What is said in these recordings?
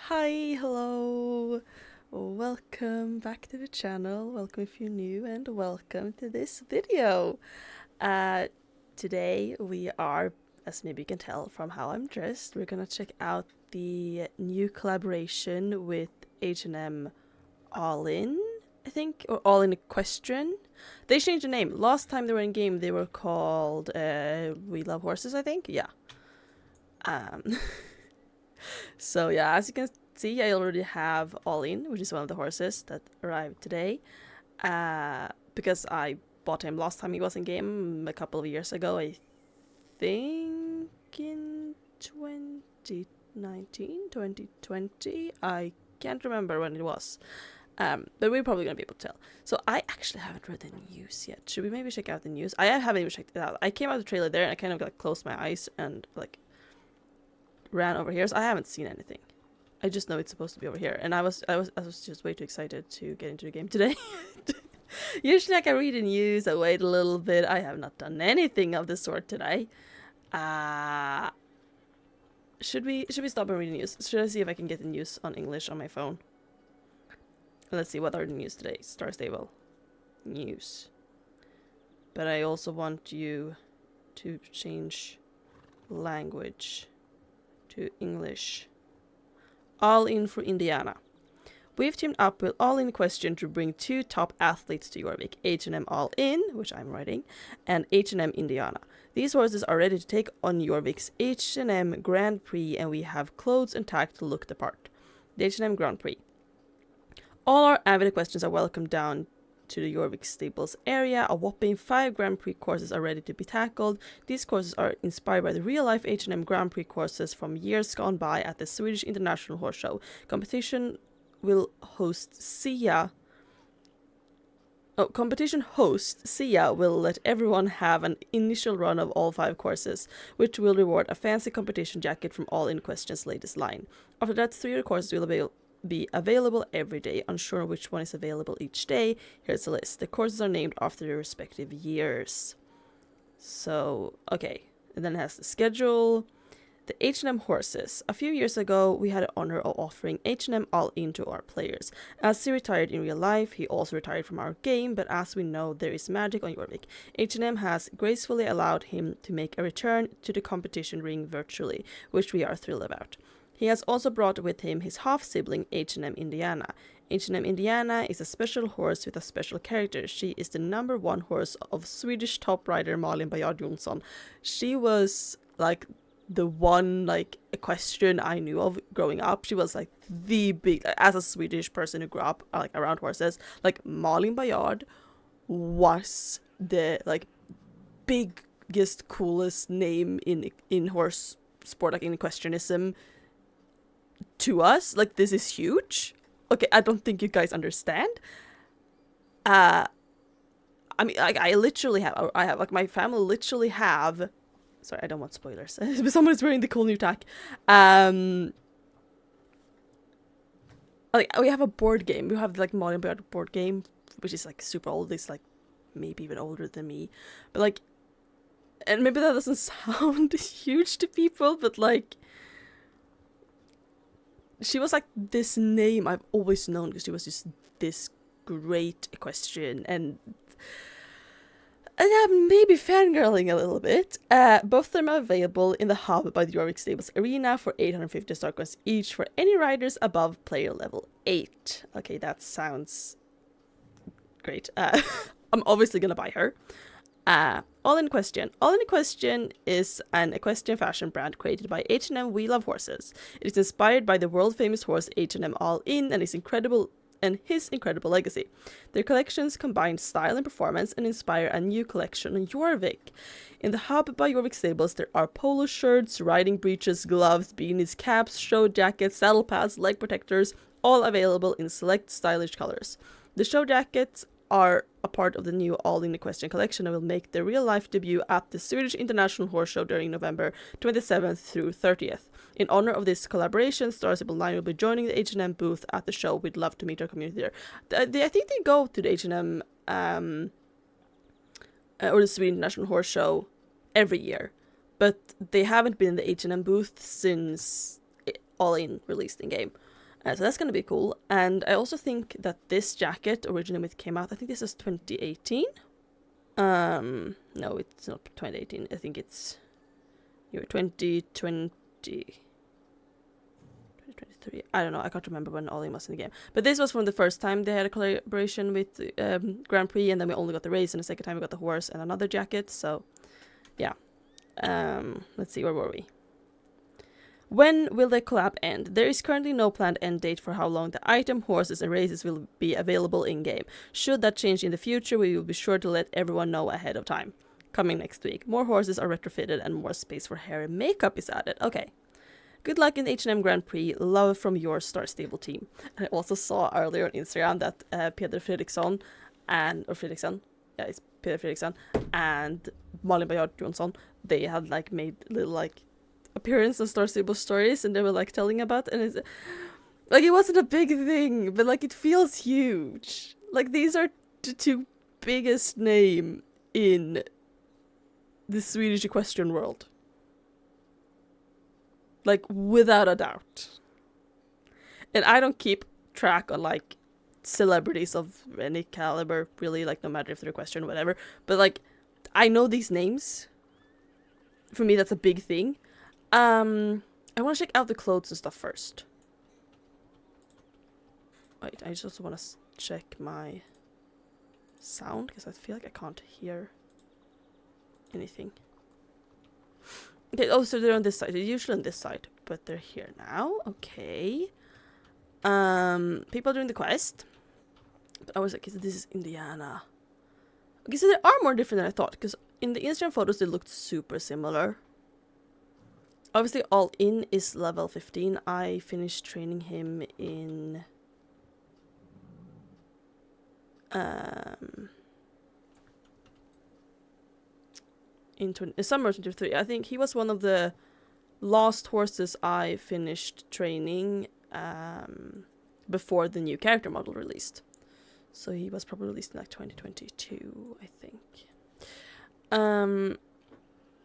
Hi, hello. Welcome back to the channel. Welcome if you're new and welcome to this video. Uh, Today we are, as maybe you can tell from how I'm dressed, we're gonna check out the new collaboration with H&M All In, I think, or All In Equestrian. They changed the name. Last time they were in game, they were called We Love Horses, I think. Yeah. Um, So yeah, as you can see, I already have All In, which is one of the horses that arrived today. Because I bought him last time he was in game a couple of years ago. I think in 2019, 2020. I can't remember when it was. But we're probably gonna be able to tell. So I actually haven't read the news yet. Should we maybe check out the news? I haven't even checked it out. I came out of the trailer there and I kind of like closed my eyes and like ran over here, so I haven't seen anything. I just know it's supposed to be over here, and I was just way too excited to get into the game today. Usually, I can read the news. I wait a little bit. I have not done anything of the sort today. Should we stop and read the news? Should I see if I can get the news on English on my phone? Let's see what are the news today. Star Stable news. But I also want you to change language to English. All In for Indiana. We've teamed up with All In Equestrian to bring two top athletes to Jorvik, H&M All In, which I'm writing, and H&M Indiana. These horses are ready to take on Jorvik's H&M Grand Prix, and we have clothes and tack to look the part. The H&M Grand Prix. All our avid equestrians are welcome down to the Jorvik Stables area. A whopping 5 Grand Prix courses are ready to be tackled. These courses are inspired by the real-life H&M Grand Prix courses from years gone by at the Swedish International Horse Show. Competition host Sia will let everyone have an initial run of all 5 courses, which will reward a fancy competition jacket from All In Equestrian's latest line. After that, 3 other courses will be available every day. Unsure which one is available each day. Here's a list. The courses are named after their respective years. So, okay. And then it has the schedule. The H&M horses. A few years ago, we had the honor of offering H&M All In to our players. As he retired in real life, he also retired from our game, but as we know, there is magic on Jorvik. H&M has gracefully allowed him to make a return to the competition ring virtually, which we are thrilled about. He has also brought with him his half-sibling H&M Indiana. H&M Indiana is a special horse with a special character. She is the number 1 horse of Swedish top rider Malin Bayard Jonsson. She was like the one like equestrian I knew of growing up. She was like the big, as a Swedish person who grew up like around horses, like Malin Bayard was the like biggest, coolest name in horse sport, like in equestrianism to us. Like, this is huge. Okay, I don't think you guys understand. I mean, like, I have like, my family literally have, sorry, I don't want spoilers, but someone's wearing the cool new tack. Like, we have a board game. We have like Mario Kart board game, which is like super old. It's like maybe even older than me, but like, and maybe that doesn't sound huge to people, but like, she was like this name I've always known because she was just this great equestrian, and maybe fangirling a little bit. Both of them are available in the hub by the Jorvik Stables Arena for 850 star coins each for any riders above player level 8. Okay, that sounds great. I'm obviously gonna buy her. All In Equestrian. All In Equestrian is an equestrian fashion brand created by H&M We Love Horses. It is inspired by the world-famous horse H&M All In and his incredible legacy. Their collections combine style and performance and inspire a new collection on Jorvik. In the hub by Jorvik Stables, there are polo shirts, riding breeches, gloves, beanies, caps, show jackets, saddle pads, leg protectors, all available in select stylish colors. The show jackets are a part of the new All In Equestrian collection and will make their real-life debut at the Swedish International Horse Show during November 27th through 30th. In honor of this collaboration, Star Stable 9 will be joining the H&M booth at the show. We'd love to meet our community there. I think they go to the H&M or the Swedish International Horse Show every year, but they haven't been in the H&M booth since All In released in game. So that's gonna be cool. And I also think that this jacket originally came out, I think this is 2018. No, it's not 2018. I think it's 2020. 2023. I don't know. I can't remember when All In was in the game. But this was from the first time they had a collaboration with Grand Prix, and then we only got the race, and the second time we got the horse and another jacket. So, yeah. Let's see, where were we? When will the collab end? There is currently no planned end date for how long the item, horses, and races will be available in-game. Should that change in the future, we will be sure to let everyone know ahead of time. Coming next week. More horses are retrofitted and more space for hair and makeup is added. Okay. Good luck in the H&M Grand Prix. Love from your Star Stable team. And I also saw earlier on Instagram that Peder Fredriksson yeah, it's Peder Fredriksson and Malin Bajard Jonsson, they had like made little like appearance on Star Stable stories, and they were like telling about, and it's like it wasn't a big thing, but like it feels huge. Like these are the two biggest name in the Swedish equestrian world. Like, without a doubt. And I don't keep track on, like, celebrities of any caliber, really, like, no matter if they're equestrian or whatever. But, like, I know these names. For me, that's a big thing. I want to check out the clothes and stuff first. Wait, I just also want to check my sound, because I feel like I can't hear anything. Okay, oh, so they're on this side. They're usually on this side, but they're here now. Okay. People doing the quest. But I was like, this is Indiana. Okay, so they are more different than I thought, because in the Instagram photos, they looked super similar. Obviously, All In is level 15. I finished training him in... in summer 23. I think he was one of the last horses I finished training before the new character model released. So he was probably released in like 2022, I think.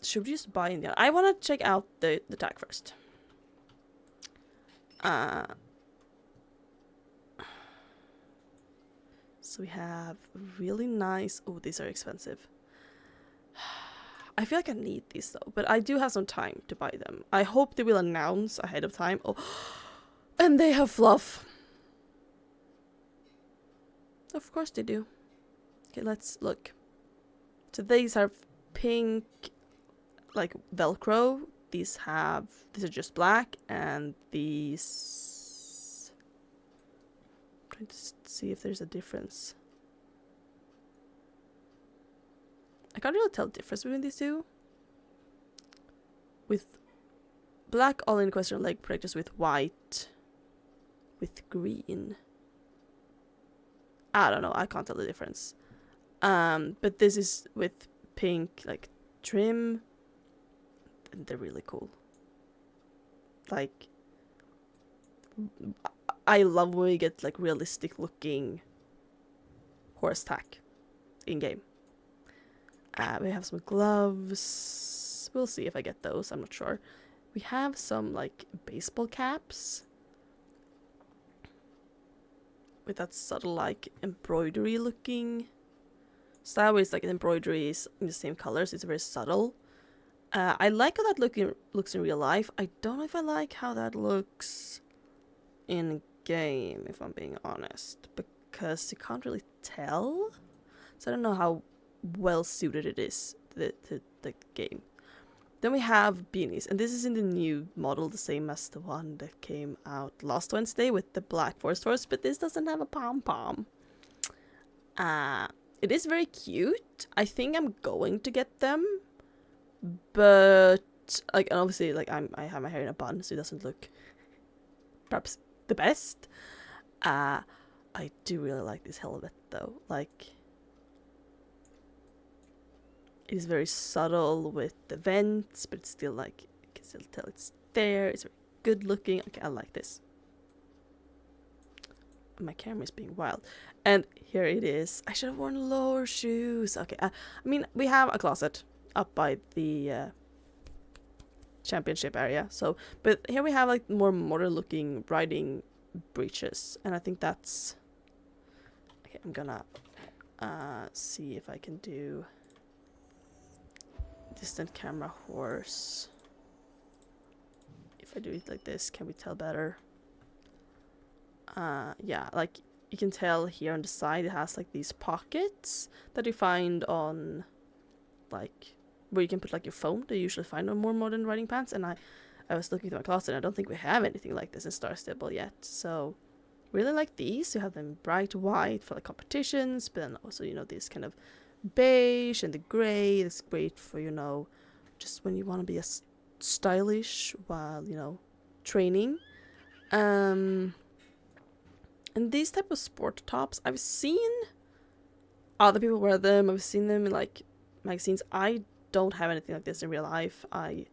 Should we just buy Indiana? I want to check out the tag first. So we have really nice... Oh, these are expensive. I feel like I need these though, but I do have some time to buy them. I hope they will announce ahead of time. Oh, and they have fluff. Of course they do. Okay, let's look. So these are pink, like Velcro. These are just black, and these... I'm trying to see if there's a difference. I can't really tell the difference between these two. With black All In Equestrian leg protectors with white, with green. I don't know, I can't tell the difference. But this is with pink, like, trim. And they're really cool. Like, I love when we get, like, realistic looking horse tack in game. We have some gloves. We'll see if I get those. I'm not sure. We have some, like, baseball caps. With that subtle, like, embroidery looking style. Where it's, like, embroidery is in the same colors. It's very subtle. I like how that looks in real life. I don't know if I like how that looks in game, if I'm being honest. Because you can't really tell. So I don't know how well suited it is to the game. Then we have beanies, and this is in the new model, the same as the one that came out last Wednesday with the black forest horse, but this doesn't have a pom-pom. It is very cute. I think I'm going to get them, but like, and obviously, like, I have my hair in a bun, so it doesn't look perhaps the best. I do really like this helmet though. Like, it is very subtle with the vents, but it's still like, you can still tell it's there. It's very good looking. Okay, I like this. My camera is being wild. And here it is. I should have worn lower shoes. Okay, I mean, we have a closet up by the championship area. So, but here we have like more modern looking riding breeches, and I think that's okay. I'm gonna see if I can do distant camera horse. If I do it like this, can we tell better? Yeah, like you can tell here on the side it has like these pockets that you find on like where you can put like your phone that you usually find on more modern riding pants. And I was looking through my closet and I don't think we have anything like this in Star Stable yet. So really like these. You have them bright white for like competitions, but then also, you know, this kind of beige and the gray. It's great for, you know, just when you want to be stylish while, you know, training. And these type of sport tops, I've seen other people wear them. I've seen them in like magazines. I don't have anything like this in real life. I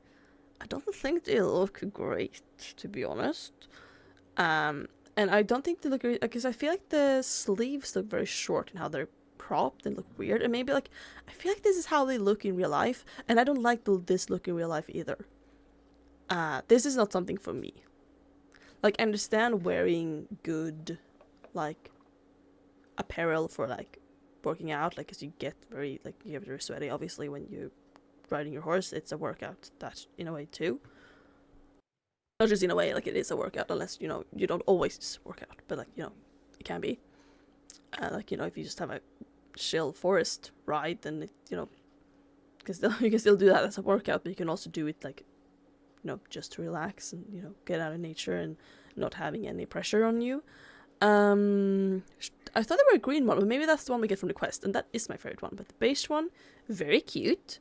don't think they look great, to be honest. And I don't think they look great because I feel like the sleeves look very short and how they're propped and look weird. And maybe like I feel like this is how they look in real life, and I don't like this look in real life either. This is not something for me. Like, I understand wearing good like apparel for like working out, like, because you get very like you get very sweaty obviously when you're riding your horse. It's a workout, that in a way too. Not just in a way, like it is a workout, unless, you know, you don't always work out, but like, you know, it can be. Like, you know, if you just have a chill forest ride, then it, you know, you can still do that as a workout, but you can also do it like, you know, just to relax and, you know, get out of nature and not having any pressure on you. I thought they were a green one, but maybe that's the one we get from the quest, and that is my favorite one. But the beige one, very cute,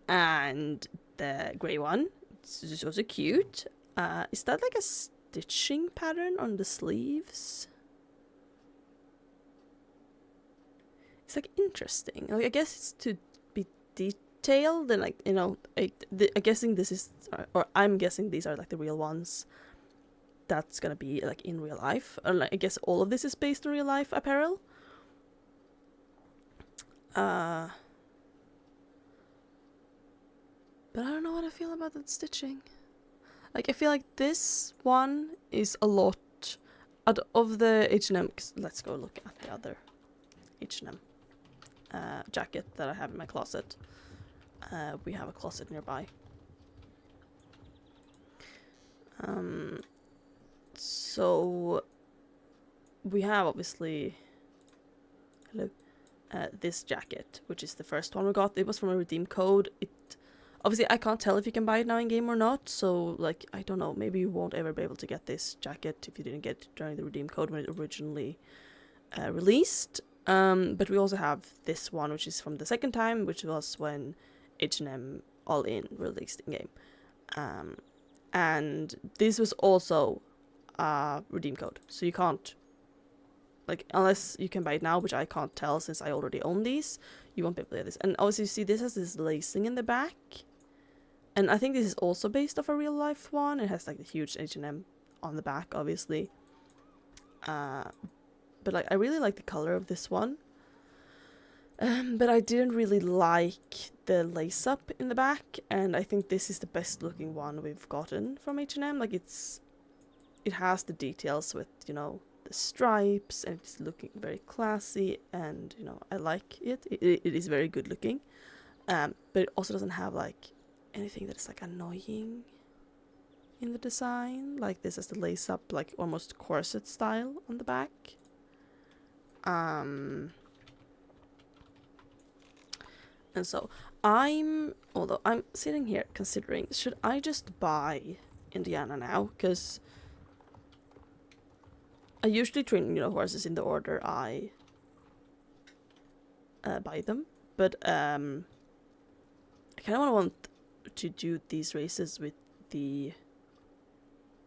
and the grey one is also cute. Is that like a stitching pattern on the sleeves? It's like interesting. Like, I guess it's to be detailed, and like, you know, I'm guessing this is, or I'm guessing these are like the real ones. That's gonna be like in real life. Or like, I guess all of this is based on real life apparel. But I don't know what I feel about that stitching. Like, I feel like this one is a lot out of the H&M. Let's go look at the other H&M jacket that I have in my closet. We have a closet nearby. So we have obviously this jacket, which is the first one we got. It was from a redeem code. Obviously I can't tell if you can buy it now in game or not, so like, I don't know, maybe you won't ever be able to get this jacket if you didn't get it during the redeem code when it originally released. But we also have this one, which is from the second time, which was when H&M All In released in game. And this was also redeem code, so you can't, like, unless you can buy it now, which I can't tell since I already own these, you won't be able to get this. And also, you see this has this lacing in the back, and I think this is also based off a real life one. It has like the huge H&M on the back, obviously. But like, I really like the color of this one, but I didn't really like the lace up in the back, and I think this is the best looking one we've gotten from H&M. Like, it has the details with, you know, the stripes, and it's looking very classy, and, you know, I like it. It is very good looking, but it also doesn't have like anything that is like annoying in the design. Like, this has the lace up, like almost corset style on the back. And so although I'm sitting here considering, should I just buy Indiana now? Because I usually train, you know, horses in the order I buy them, but I kind of want to do these races with the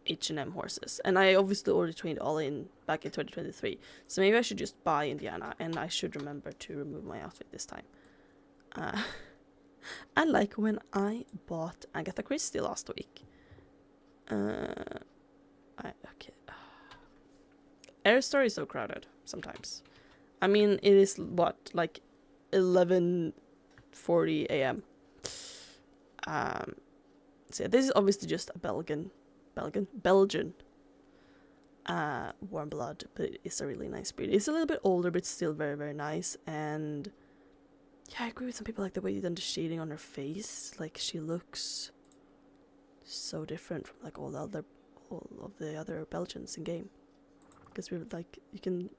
H&M horses, and I obviously already trained All In back in 2023, so maybe I should just buy Indiana, and I should remember to remove my outfit this time. I like when I bought Agatha Christie last week. Okay. Air Story is so crowded sometimes. I mean, it is what, like 11:40 a.m. So yeah, this is obviously just a Belgian warm blood, but it's a really nice breed. It's a little bit older, but still very, very nice. And yeah, I agree with some people, like the way they done the shading on her face. Like, she looks so different from like all of the other Belgians in game. Because we like, you can.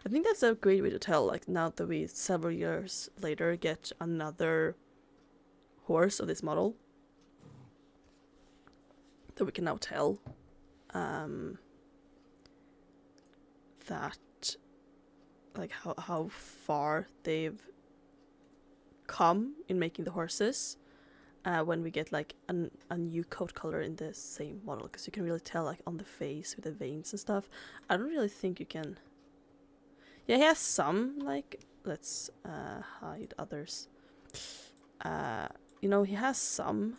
I think that's a great way to tell. Like, now that we several years later get another horse of this model, that we can now tell that like how far they've come in making the horses when we get like a new coat color in the same model, because you can really tell like on the face with the veins and stuff. I don't really think you can. Yeah, he has some, like, let's hide others. You know, he has some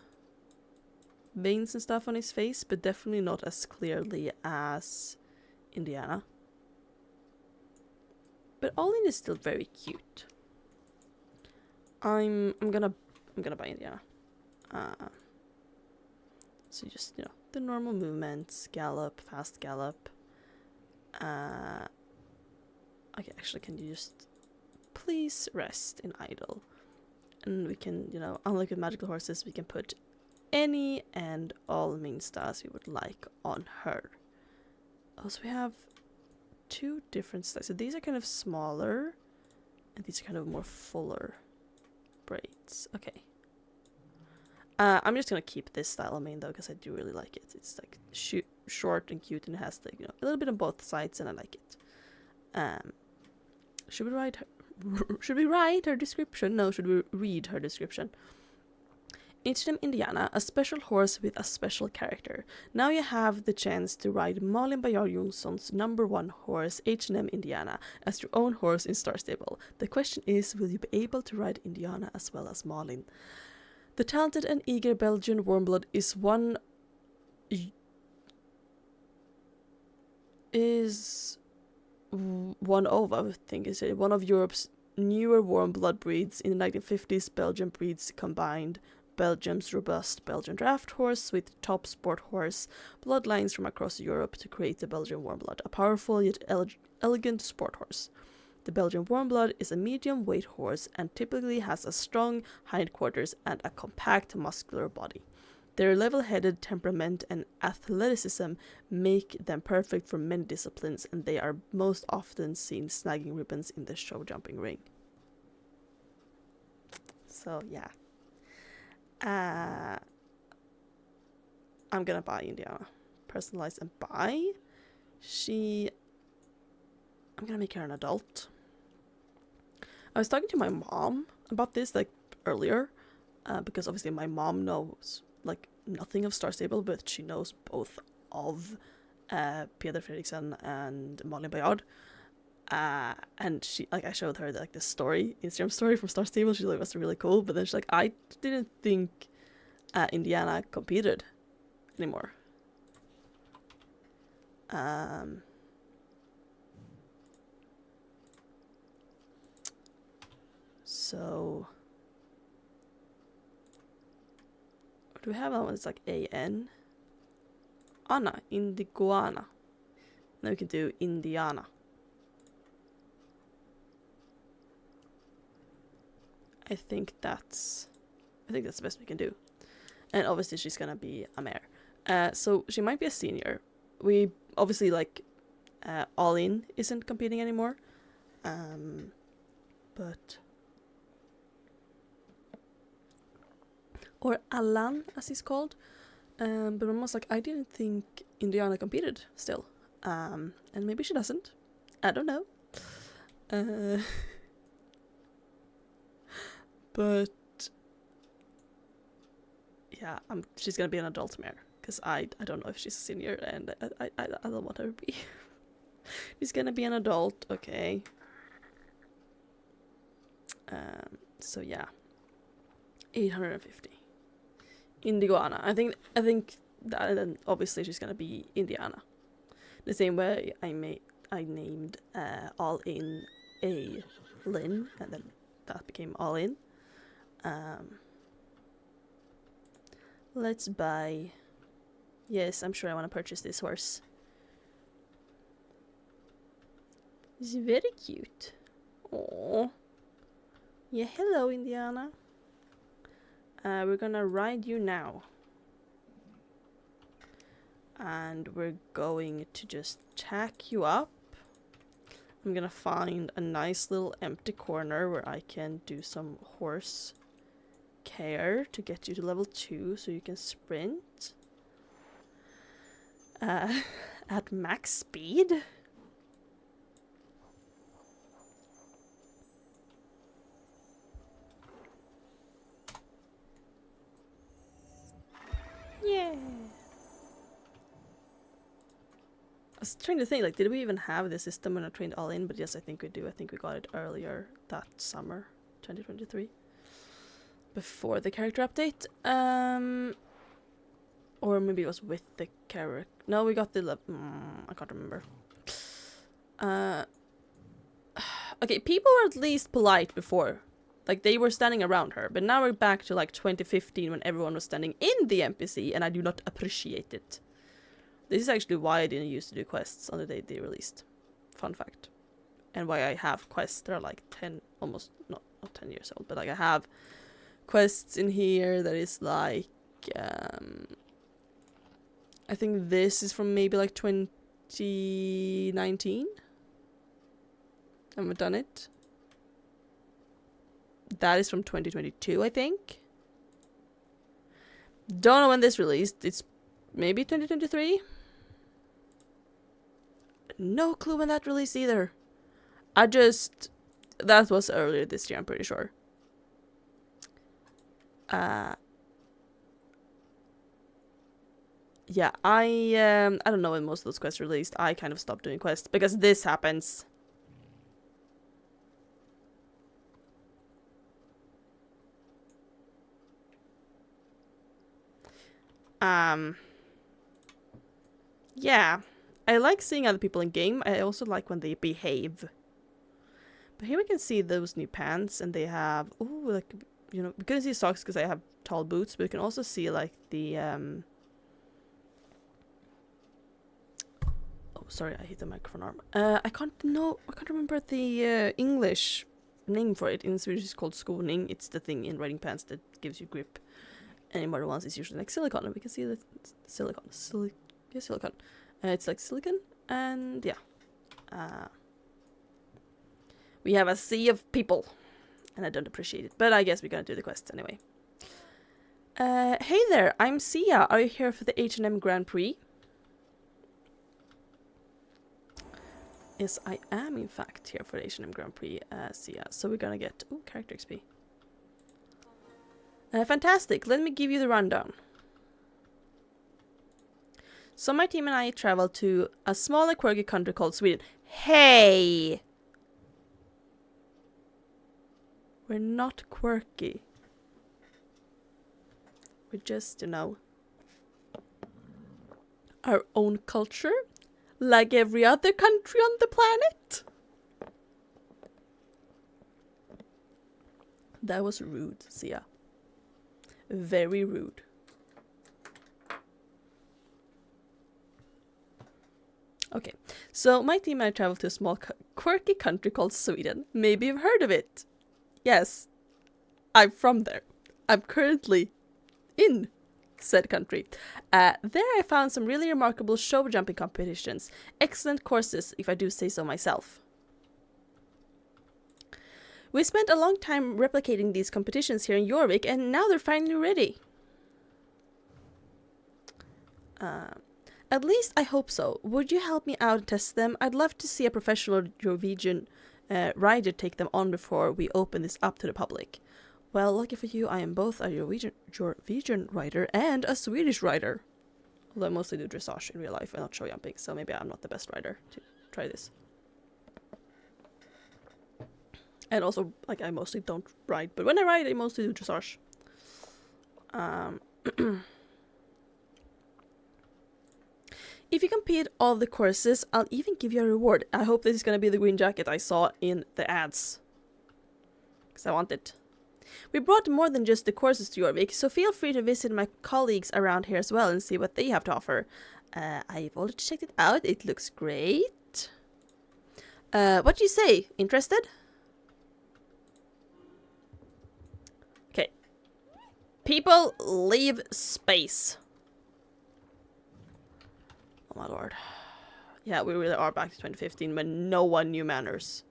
veins and stuff on his face, but definitely not as clearly as Indiana. But All In is still very cute. I'm gonna buy Indiana. So just, you know, the normal movements, gallop, fast gallop. Okay, actually, can you just please rest in idle? And we can, you know, unlike with magical horses, we can put any and all main stars we would like on her. Also, we have 2 different styles. So these are kind of smaller, and these are kind of more fuller braids. Okay. I'm just gonna keep this style of mane though, because I do really like it. It's like short and cute, and it has like, you know, a little bit on both sides, and I like it. Should we write her description? No, should we read her description? H&M Indiana, a special horse with a special character. Now you have the chance to ride Malin Bajar Jonsson's #1 horse, H&M Indiana, as your own horse in Star Stable. The question is, will you be able to ride Indiana as well as Malin? The talented and eager Belgian warmblood is one of Europe's newer warm blood breeds. In the 1950s, Belgian breeds combined Belgium's robust Belgian draft horse with top sport horse bloodlines from across Europe to create the Belgian warm blood, a powerful yet elegant sport horse. The Belgian warm blood is a medium weight horse and typically has a strong hindquarters and a compact muscular body. Their level-headed temperament and athleticism make them perfect for many disciplines, and they are most often seen snagging ribbons in the show jumping ring. So yeah. I'm gonna buy Indiana. Personalize and buy. I'm gonna make her an adult. I was talking to my mom about this like earlier, because obviously my mom knows like nothing of Star Stable, but she knows both of Peder Fredriksen and Malin Baryard. And she, like, I showed her like the Instagram story from Star Stable. She like, was really cool, but then she's like, I didn't think Indiana competed anymore. So what do we have? That one is like AN. Anna, Indiguana. Now we can do Indiana. I think that's the best we can do. And obviously she's gonna be a mare. So she might be a senior. We obviously like All In isn't competing anymore. But or Alan as he's called. But I'm almost like, I didn't think Indiana competed still. And maybe she doesn't. I don't know. But yeah, she's gonna be an adult mare, because I don't know if she's a senior, and I don't want her to be. She's gonna be an adult, okay. So yeah, 850. Indiguana. I think that, and then obviously she's gonna be Indiana. The same way I named All In a Lynn, and then that became All In. Let's buy... Yes, I'm sure I want to purchase this horse. It's very cute. Oh. Yeah, hello, Indiana. We're gonna ride you now. And we're going to just tack you up. I'm gonna find a nice little empty corner where I can do some horse care to get you to level 2 so you can sprint at max speed. Yeah. I was trying to think, like, did we even have this system when I trained All In? But yes, I think we do. I think we got it earlier that summer, 2023. Before the character update. Or maybe it was with the character. No, we got the... I can't remember. Okay, people were at least polite before. Like, they were standing around her. But now we're back to, like, 2015 when everyone was standing in the NPC, and I do not appreciate it. This is actually why I didn't used to do quests on the day they released. Fun fact. And why I have quests that are, like, 10... Almost... Not 10 years old, but, like, I have quests in here that is, like... I think this is from maybe, like, 2019. I haven't done it. That is from 2022, I think. Don't know when this released. It's maybe 2023. No clue when that released either. That was earlier this year, I'm pretty sure. Yeah, I don't know when most of those quests released. I kind of stopped doing quests because this happens. Yeah. I like seeing other people in game. I also like when they behave. But here we can see those new pants, and they have... Oh, like, you know, we couldn't see socks because I have tall boots, but we can also see, like, the... Oh, sorry, I hit the microphone arm. I can't remember the English name for it. In Swedish it's called skoning. It's the thing in riding pants that gives you grip. And in modern ones it's usually like silicone, and we can see the silicone. Silicone. It's like silicone, and yeah. We have a sea of people, and I don't appreciate it, but I guess we're gonna do the quest anyway. Hey there, I'm Sia. Are you here for the H&M Grand Prix? Yes, I am in fact here for the H&M Grand Prix, Sia. So we're gonna get... Ooh, character XP. Fantastic, let me give you the rundown. So my team and I traveled to a small and quirky country called Sweden. Hey! We're not quirky. We're just, you know, our own culture, like every other country on the planet. That was rude, Sia. Very rude. Okay, so my team and I traveled to a small quirky country called Sweden. Maybe you've heard of it. Yes, I'm from there. I'm currently in said country. There I found some really remarkable show jumping competitions. Excellent courses, if I do say so myself. We spent a long time replicating these competitions here in Jorvik, and now they're finally ready. At least I hope so. Would you help me out and test them? I'd love to see a professional Norwegian rider take them on before we open this up to the public. Well, lucky for you, I am both a Norwegian rider and a Swedish rider. Although I mostly do dressage in real life and not show jumping, so maybe I'm not the best rider to try this. And also, like, I mostly don't ride, but when I ride, I mostly do dressage. If you complete all the courses, I'll even give you a reward. I hope this is going to be the green jacket I saw in the ads. Because I want it. We brought more than just the courses to Jorvik, so feel free to visit my colleagues around here as well and see what they have to offer. I've already checked it out. It looks great. What do you say? Interested? Okay. People, leave space. Oh my lord. Yeah, we really are back to 2015 when no one knew manners.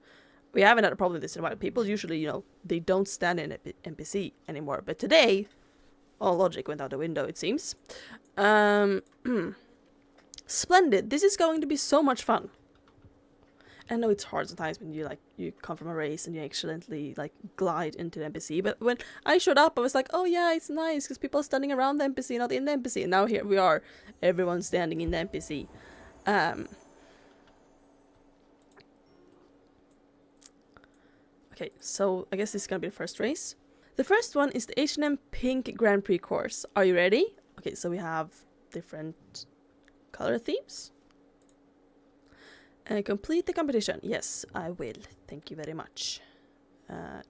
We haven't had a problem with this in a while. People usually, you know, they don't stand in NPC anymore. But today, all logic went out the window, it seems. Splendid. This is going to be so much fun. I know it's hard sometimes when you come from a race and you accidentally glide into the NPC. But when I showed up, I was like, oh yeah, it's nice because people are standing around the NPC, not in the NPC. And now here we are, everyone standing in the NPC. Okay, so I guess this is gonna be the first race. The first one is the H&M Pink Grand Prix course. Are you ready? Okay, so we have different color themes. Complete the competition. Yes, I will. Thank you very much.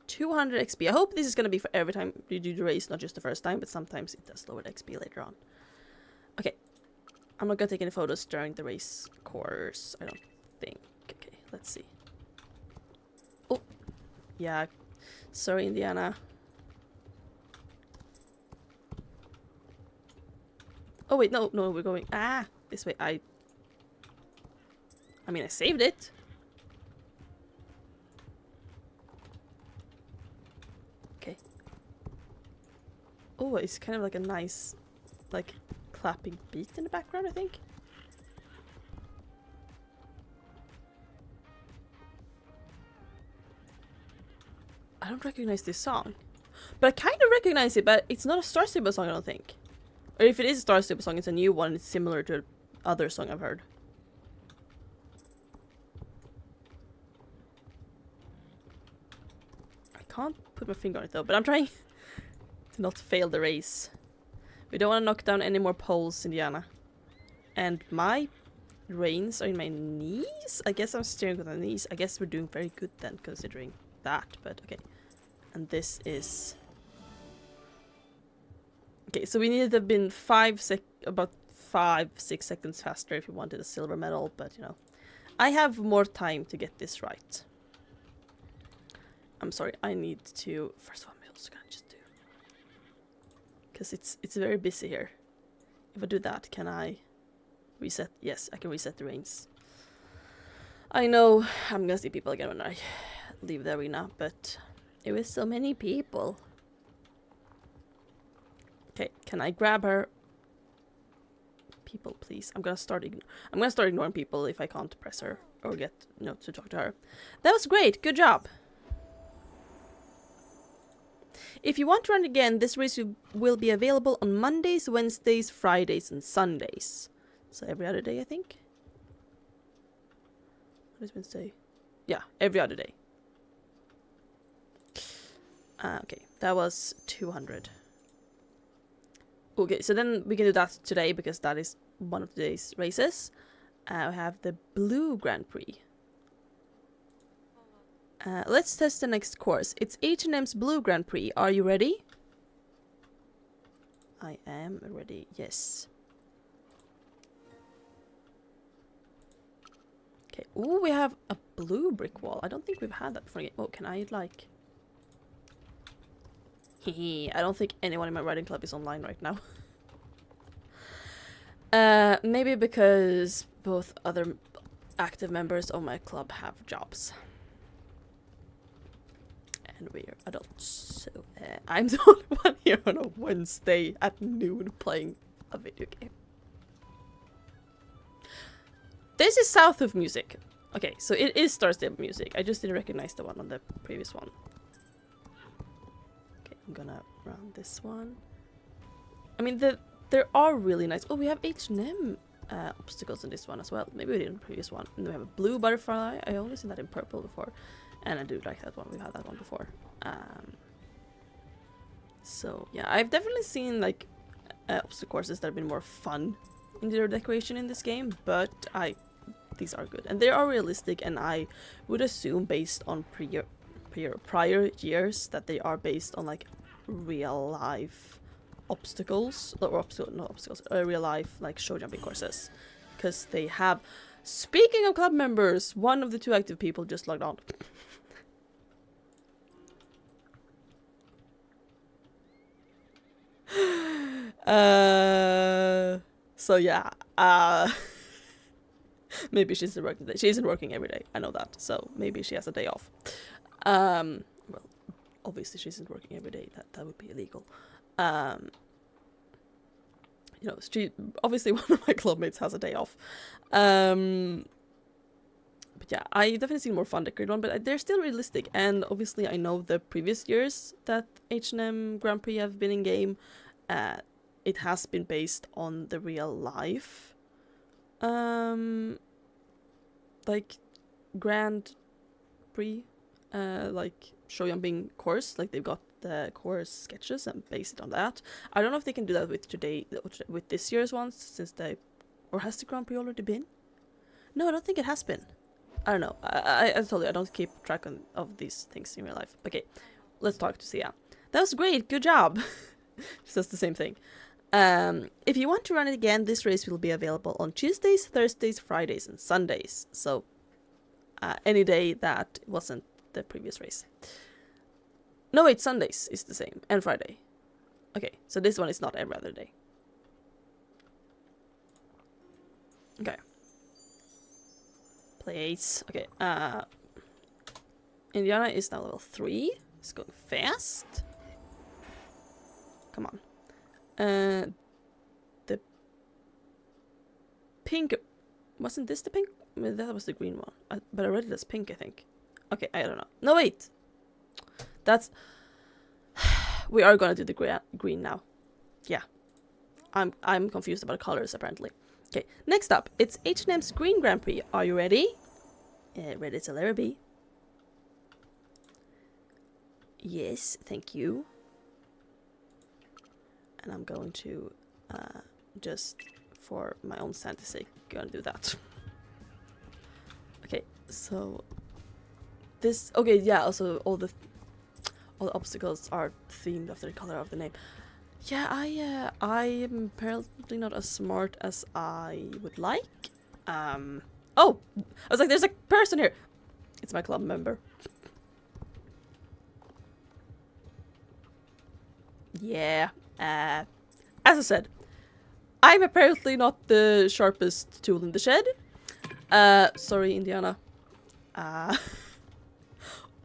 200 XP. I hope this is gonna be for every time you do the race, not just the first time, but sometimes it does lower the XP later on. Okay, I'm not gonna take any photos during the race course, I don't think. Okay, let's see. Oh, yeah. Sorry, Indiana. Oh wait, no, we're going this way. I mean, I saved it. Okay. Oh, it's kind of like a nice, clapping beat in the background, I think. I don't recognize this song. But I kind of recognize it, but it's not a Star Stable song, I don't think. Or if it is a Star Stable song, it's a new one. It's similar to other song I've heard. I can't put my finger on it though, but I'm trying to not fail the race. We don't want to knock down any more poles, Indiana. And my reins are in my knees? I guess I'm steering with my knees. I guess we're doing very good then, considering that, but okay. And this is... Okay, so we needed to have been about 5-6 seconds faster if we wanted a silver medal, but you know, I have more time to get this right. I'm sorry, I need to... First of all, I'm also gonna just do... Because it's very busy here. If I do that, can I reset? Yes, I can reset the reins. I know I'm gonna see people again when I leave the arena, but it was so many people. Okay, can I grab her? People, please. I'm gonna start ignoring people if I can't press her or get to talk to her. That was great. Good job. If you want to run again, this race will be available on Mondays, Wednesdays, Fridays, and Sundays. So every other day, I think. What is Wednesday? Yeah, every other day. Okay, that was 200. Okay, so then we can do that today because that is one of today's races. We have the Blue Grand Prix. Let's test the next course. It's H&M's Blue Grand Prix. Are you ready? I am ready, yes. Okay, ooh, we have a blue brick wall. I don't think we've had that before. Oh, can I Hehe, I don't think anyone in my riding club is online right now. Maybe because both other active members of my club have jobs. And we're adults, so I'm the only one here on a Wednesday at noon playing a video game. This is South of music. Okay, so it is Star Stable music. I just didn't recognize the one on the previous one. I'm gonna run this one. I mean, there are really nice... Oh, we have H&M obstacles in this one as well. Maybe we did in the previous one. And we have a blue butterfly. I only seen that in purple before. And I do like that one. We've had that one before. So, yeah. I've definitely seen, obstacle courses that have been more fun in their decoration in this game. But these are good. And they are realistic. And I would assume, based on prior years that they are based on like real life obstacles, or not obstacles, real life like show jumping courses, because they have. Speaking of club members, one of the 2 active people just logged on. So yeah, maybe she isn't working today. She isn't working every day, I know that, so maybe she has a day off. Well, obviously she isn't working every day, that would be illegal. You know, she obviously one of my clubmates has a day off. But yeah, I definitely seen more fun decorated one, but they're still realistic. And obviously, I know the previous years that H&M Grand Prix have been in game. It has been based on the real life, like Grand Prix, like show jumping course. Like they've got the course sketches and based it on that. I don't know if they can do that with this year's ones, since or has the Grand Prix already been? No, I don't think it has been. I don't know. I told you I don't keep track of these things in real life. Okay, let's talk to Sia. That was great. Good job. She says the same thing. If you want to run it again, this race will be available on Tuesdays, Thursdays, Fridays, and Sundays. So any day that wasn't the previous race. No, wait, Sundays is the same, and Friday. Okay, so this one is not every other day. Okay. Place. Okay, Indiana is now level 3. It's going fast. Come on. The pink... Wasn't this the pink? I mean, that was the green one. But I read it as pink, I think. Okay, I don't know. No, wait! That's... We are gonna do the green now. Yeah. I'm confused about colors, apparently. Okay, next up, it's H&M's Green Grand Prix. Are you ready? Ready to let her be. Yes, thank you. And I'm going to, just for my own sanity's sake, gonna do that. Okay, so this, okay, yeah, also all the obstacles are themed after the color of the name. Yeah, I am apparently not as smart as I would like. Oh! I was like, there's a person here! It's my club member. Yeah, as I said, I'm apparently not the sharpest tool in the shed. Sorry, Indiana.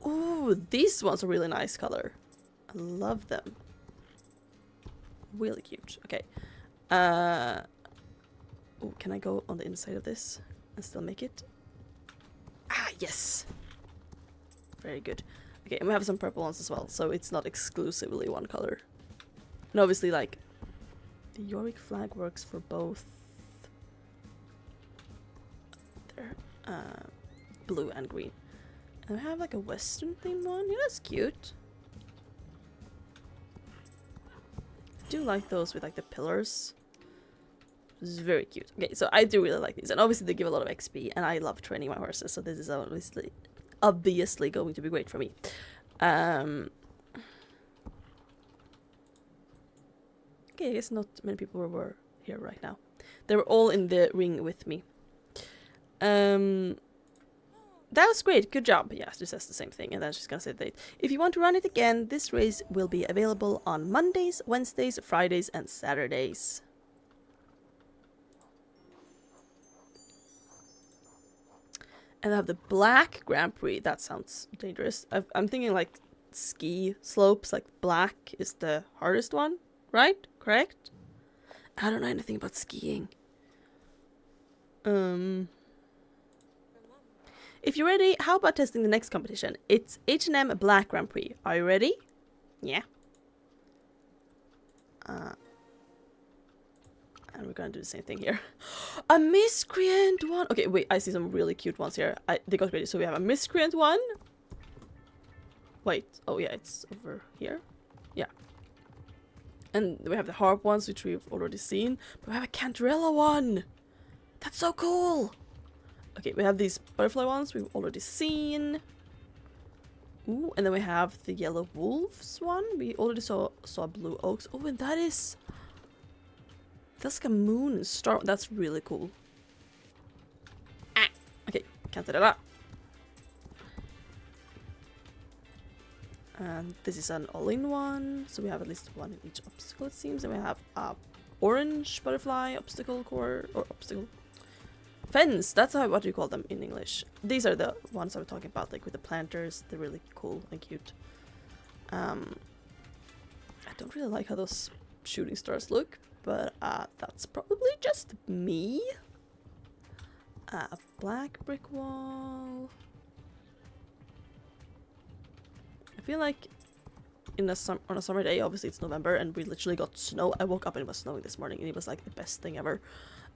Ooh, these ones are really nice color. I love them. Really cute. Okay. Ooh, can I go on the inside of this and still make it? Ah, yes! Very good. Okay, and we have some purple ones as well, so it's not exclusively one color. And obviously, like, the Yorick flag works for both there, blue and green. And we have like a western themed one. Yeah, that's cute. I do like those with like the pillars. This is very cute. Okay, so I do really like these, and obviously they give a lot of XP, and I love training my horses, so this is obviously going to be great for me. Okay, I guess not many people were here right now. They were all in the ring with me. That was great. Good job. Yeah, she says the same thing, and then she's gonna say that if you want to run it again, this race will be available on Mondays, Wednesdays, Fridays, and Saturdays. And I have the black Grand Prix. That sounds dangerous. I'm thinking like ski slopes, like black is the hardest one, right? Correct? I don't know anything about skiing. If you're ready, how about testing the next competition? It's H&M Black Grand Prix. Are you ready? Yeah. And we're gonna do the same thing here. A miscreant one! Okay, wait, I see some really cute ones here. They got ready. So we have a miscreant one. Wait, oh yeah, it's over here. Yeah. And we have the harp ones, which we've already seen. But we have a cantarella one! That's so cool! Okay, we have these butterfly ones we've already seen. Ooh, and then we have the yellow wolves one. We already saw blue oaks. Oh, and that's like a moon star. That's really cool. Ah, okay, can't set it up. And this is an all-in one, so we have at least one in each obstacle, it seems. And we have a orange butterfly obstacle core, or obstacle fence. That's what you call them in English. These are the ones I was talking about, like with the planters. They're really cool and cute. I don't really like how those shooting stars look, but that's probably just me. A black brick wall. I feel like on a summer day, obviously it's November and we literally got snow. I woke up and it was snowing this morning and it was like the best thing ever.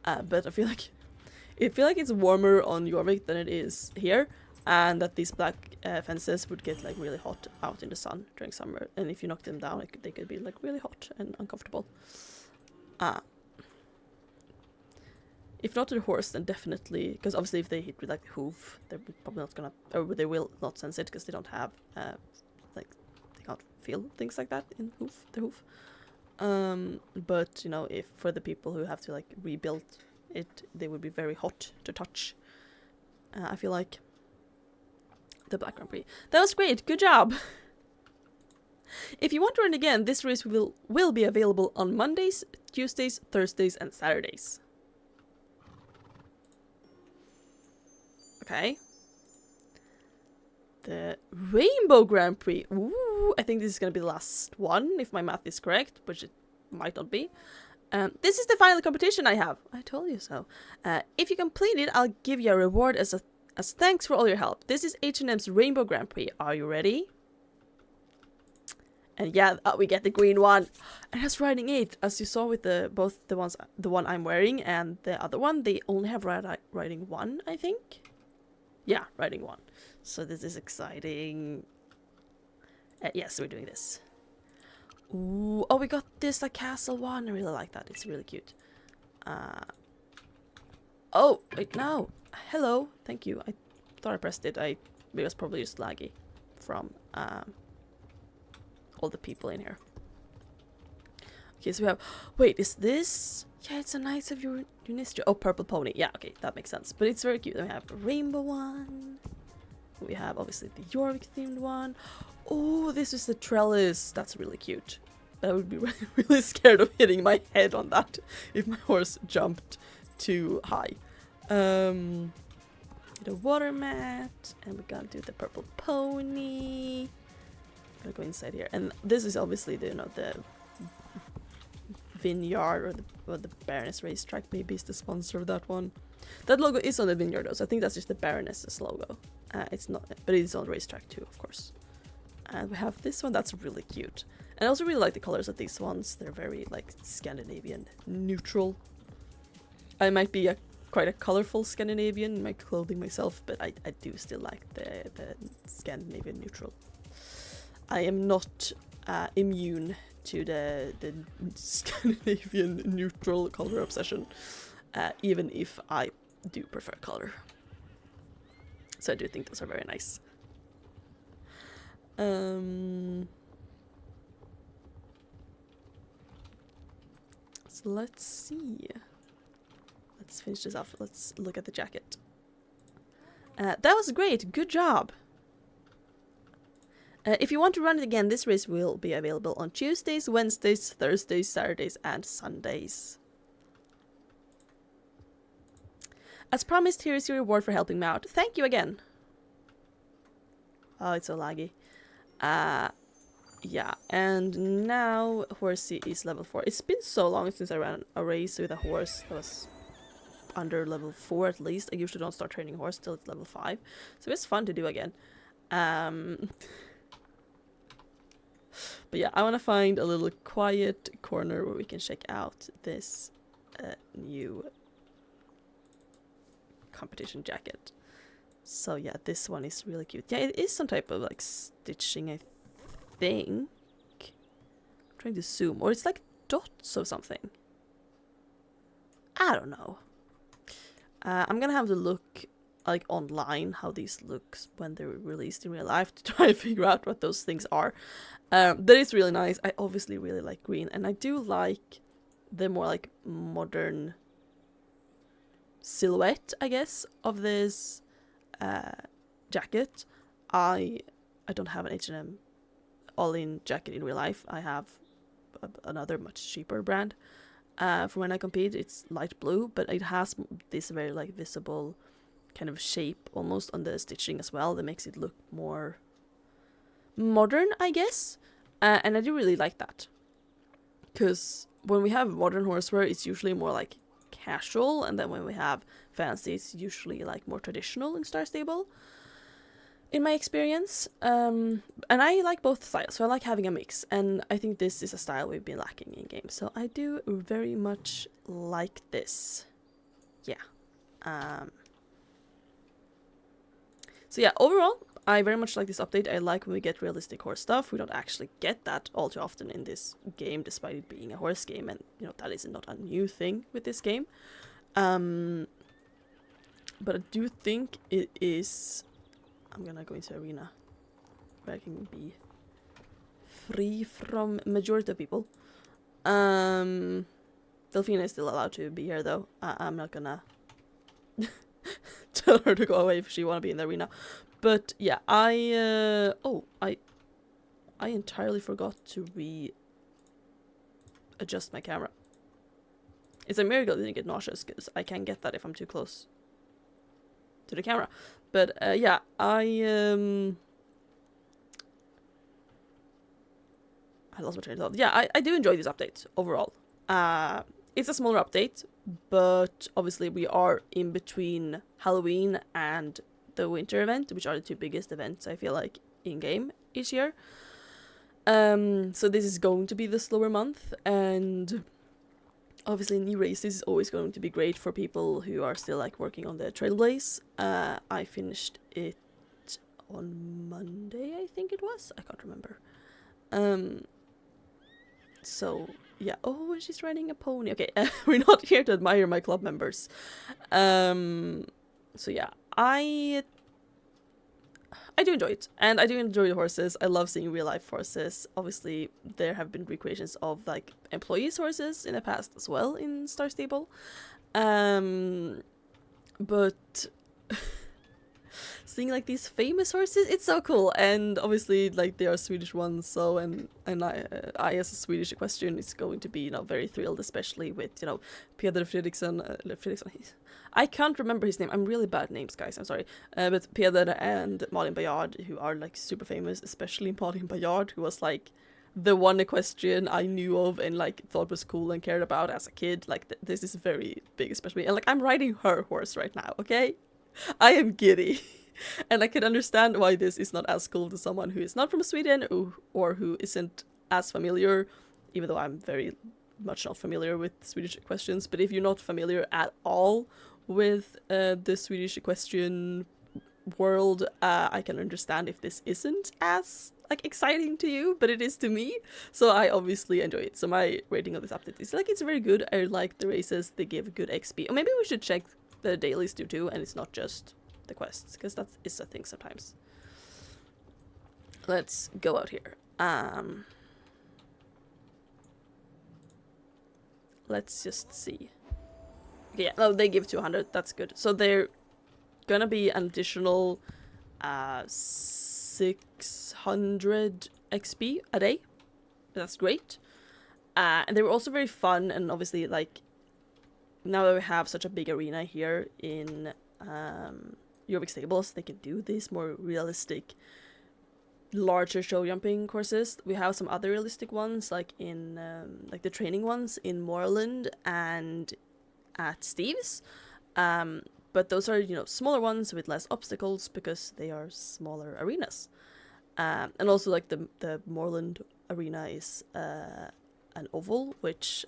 But I feel like it's warmer on Jorvik than it is here, and that these black fences would get like really hot out in the sun during summer, and if you knock them down they could be like really hot and uncomfortable. If not to the horse, then definitely, because obviously if they hit with like the hoof, they're probably not gonna, or they will not sense it because they don't have like they can't feel things like that in the hoof. But you know, if for the people who have to like rebuild it, they would be very hot to touch. I feel like the Black Grand Prix. That was great. Good job. If you want to run again, this race will be available on Mondays, Tuesdays, Thursdays, and Saturdays. Okay. The Rainbow Grand Prix. Ooh, I think this is going to be the last one, if my math is correct, which it might not be. This is the final competition I have. I told you so. If you complete it, I'll give you a reward as thanks for all your help. This is H&M's Rainbow Grand Prix. Are you ready? And yeah, we get the green one. And that's riding 8. As you saw with the one I'm wearing and the other one, they only have riding 1, I think. Yeah, riding 1. So this is exciting. Yes, we're doing this. Ooh, oh, we got this like castle one. I really like that. It's really cute. Oh, wait, no. Hello. Thank you. I thought I pressed it. It was probably just laggy from all the people in here. Okay, so we have... Wait, is this... Yeah, it's a Knights of Unistra. Oh, Purple Pony. Yeah, okay, that makes sense. But it's very cute. Then we have a rainbow one. We have, obviously, the Jorvik-themed one. Oh, this is the trellis. That's really cute. I would be really scared of hitting my head on that if my horse jumped too high. The water mat. And we're gonna do the purple pony. I'm gonna go inside here. And this is obviously the, the vineyard or the Baroness racetrack maybe is the sponsor of that one. That logo is on the vineyard though, so I think that's just the Baroness's logo. It's not, but it is on the racetrack too, of course. And we have this one that's really cute. And I also really like the colors of these ones. They're very like Scandinavian neutral. I might be quite a colorful Scandinavian in my clothing myself, but I do still like the Scandinavian neutral. I am not immune to the Scandinavian neutral color obsession, even if I do prefer color. So I do think those are very nice. So let's see. Let's finish this off. Let's look at the jacket. That was great. Good job. If you want to run it again, this race will be available on Tuesdays, Wednesdays, Thursdays, Saturdays, and Sundays. As promised, here is your reward for helping me out. Thank you again. Oh, it's so laggy. Yeah, and now Horsey is level 4. It's been so long since I ran a race with a horse that was under level 4 at least. I usually don't start training horse till it's level 5. So it's fun to do again. But yeah, I want to find a little quiet corner where we can check out this new competition jacket. So yeah, this one is really cute. Yeah, it is some type of like stitching, I think. I'm trying to zoom. Or it's like dots or something. I don't know. I'm gonna have to look like online how these looks when they're released in real life to try and figure out what those things are. That is really nice. I obviously really like green, and I do like the more like modern silhouette, I guess, of this jacket. I don't have an H&M All In jacket in real life. I have another much cheaper brand from when I compete. It's light blue, but it has this very like visible kind of shape almost on the stitching as well that makes it look more modern, I guess. And I do really like that, because when we have modern horsewear, it's usually more like casual, and then when we have fancy, it's usually like more traditional in Star Stable, in my experience. And I like both styles, so I like having a mix, and I think this is a style we've been lacking in games, so I do very much like this. Yeah. So yeah, overall, I very much like this update. I like when we get realistic horse stuff. We don't actually get that all too often in this game, despite it being a horse game, and you know that is not a new thing with this game. But I do think it is. I'm gonna go into arena where I can be free from majority of people. Delphina is still allowed to be here though. I'm not gonna tell her to go away if she wanna be in the arena. But yeah, I entirely forgot to adjust my camera. It's a miracle I didn't get nauseous, because I can't get that if I'm too close to the camera. But yeah, I lost my train of thought. Yeah, I do enjoy this update overall. It's a smaller update, but obviously we are in between Halloween and the winter event, which are the two biggest events I feel like in game each year. So this is going to be the slower month, and obviously new races is always going to be great for people who are still like working on the Trailblaze. I finished it on Monday, I think it was. I can't remember. So yeah. Oh, she's riding a pony. Okay, we're not here to admire my club members. So yeah, I do enjoy it, and I do enjoy the horses. I love seeing real life horses. Obviously, there have been recreations of like employees' horses in the past as well in Star Stable, but seeing like these famous horses, it's so cool. And obviously, like they are Swedish ones, so and I as a Swedish equestrian is going to be very thrilled, especially with Peder Fredriksson. I can't remember his name. I'm really bad at names, guys. I'm sorry. But Peder and Malin Bayard, who are like super famous, especially Malin Bayard, who was like the one equestrian I knew of and like thought was cool and cared about as a kid. Like this is very big, especially. And like I'm riding her horse right now, okay? I am giddy. And I can understand why this is not as cool to someone who is not from Sweden or who isn't as familiar, even though I'm very much not familiar with Swedish equestrians. But if you're not familiar at all with the Swedish equestrian world, I can understand if this isn't as like exciting to you, but it is to me. So I obviously enjoy it. So my rating of this update is like it's very good. I like the races, they give good XP. Or maybe we should check the dailies too, and it's not just the quests, because that is a thing sometimes. Let's go out here. Let's just see. Yeah, no, they give 200. That's good. So they're gonna be an additional 600 XP a day. That's great. And they were also very fun, and obviously like now that we have such a big arena here in Jorvik Stables, they can do these more realistic, larger show jumping courses. We have some other realistic ones, like in like the training ones in Moorland and at Steve's. But those are smaller ones with less obstacles because they are smaller arenas. And also like the Moorland arena is an oval, which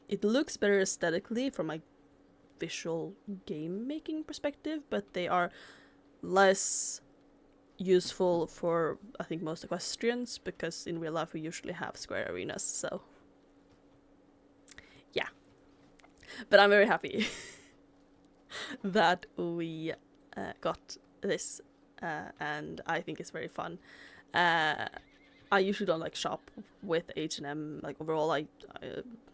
it looks better aesthetically from a visual game making perspective, but they are less useful for I think most equestrians, because in real life we usually have square arenas. So yeah, but I'm very happy that we got this, and I think it's very fun. I usually don't like shop with H&M. Like overall, I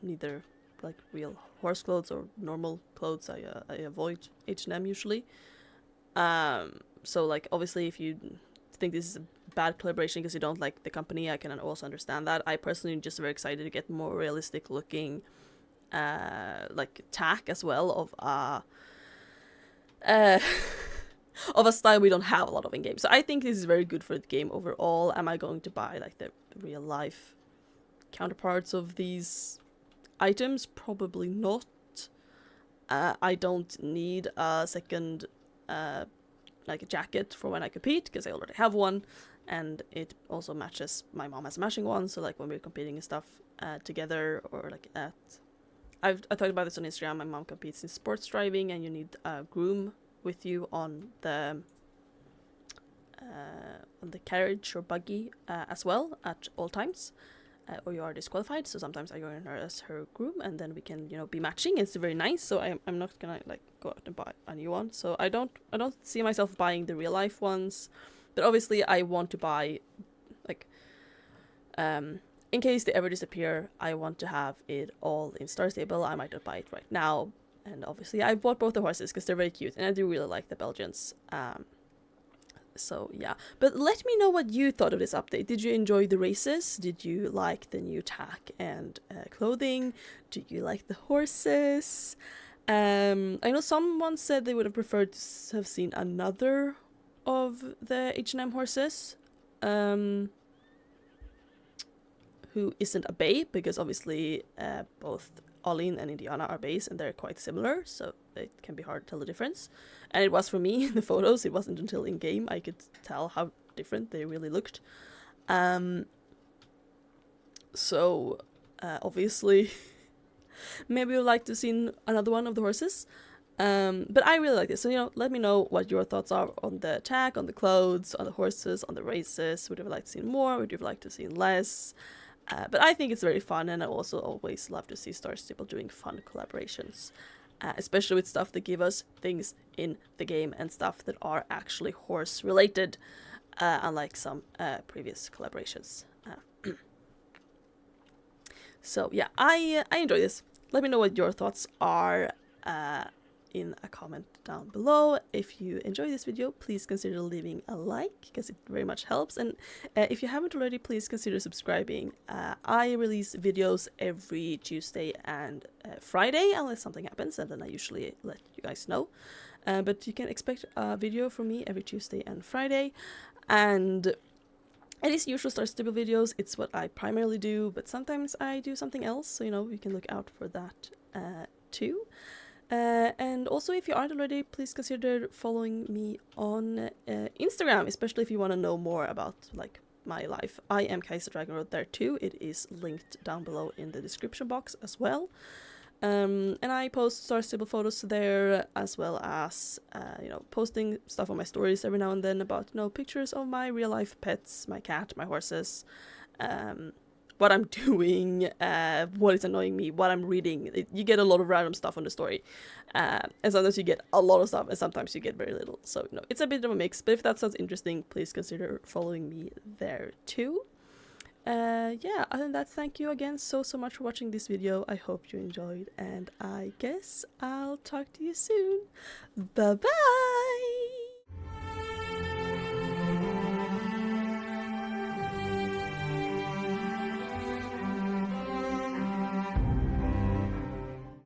neither like real horse clothes or normal clothes. I avoid H&M usually. So like obviously, if you think this is a bad collaboration because you don't like the company, I can also understand that. I personally am just very excited to get more realistic looking, like tack as well of of a style we don't have a lot of in game. So I think this is very good for the game overall. Am I going to buy like the real life counterparts of these items? Probably not. I don't need a second like a jacket for when I compete because I already have one, and it also matches. My mom has a matching one, so like when we're competing and stuff together, or like at I talked about this on Instagram. My mom competes in sports driving, and you need a groom with you on the carriage or buggy as well at all times, or you are disqualified. So sometimes I go in her as her groom, and then we can be matching. It's very nice. So I'm not gonna like go out and buy a new one. So I don't see myself buying the real life ones, but obviously I want to buy like in case they ever disappear. I want to have it all in Star Stable. I might not buy it right now. And obviously I bought both the horses because they're very cute, and I do really like the Belgians. So yeah, but let me know what you thought of this update. Did you enjoy the races? Did you like the new tack and clothing? Do you like the horses? I know someone said they would have preferred to have seen another of the H&M horses. Who isn't a bay, because obviously both All In and Indiana are bays, and they're quite similar, so it can be hard to tell the difference. And it was for me in the photos. It wasn't until in game I could tell how different they really looked. So obviously maybe you'd like to see another one of the horses. But I really like this. So, let me know what your thoughts are on the tag, on the clothes, on the horses, on the races. Would you like to see more? Would you like to see less? But I think it's very fun, and I also always love to see Star Stable doing fun collaborations, especially with stuff that give us things in the game and stuff that are actually horse related, unlike some previous collaborations. So yeah, I enjoy this. Let me know what your thoughts are in a comment down below. If you enjoy this video, please consider leaving a like, because it very much helps. And if you haven't already, please consider subscribing. I release videos every Tuesday and Friday, unless something happens, and then I usually let you guys know. But you can expect a video from me every Tuesday and Friday. And it is usual Star Stable videos. It's what I primarily do, but sometimes I do something else, so you can look out for that too. And also, if you aren't already, please consider following me on Instagram, especially if you want to know more about like my life. I am Kaiser Dragonroad there too. It is linked down below in the description box as well. And I post Star Stable photos there, as well as posting stuff on my stories every now and then about pictures of my real life pets, my cat, my horses, what I'm doing, what is annoying me, what I'm reading. You get a lot of random stuff on the story, and sometimes you get a lot of stuff, and sometimes you get very little. So it's a bit of a mix. But if that sounds interesting, please consider following me there too. Yeah, other than that, thank you again so much for watching this video. I hope you enjoyed, and I guess I'll talk to you soon. Bye bye.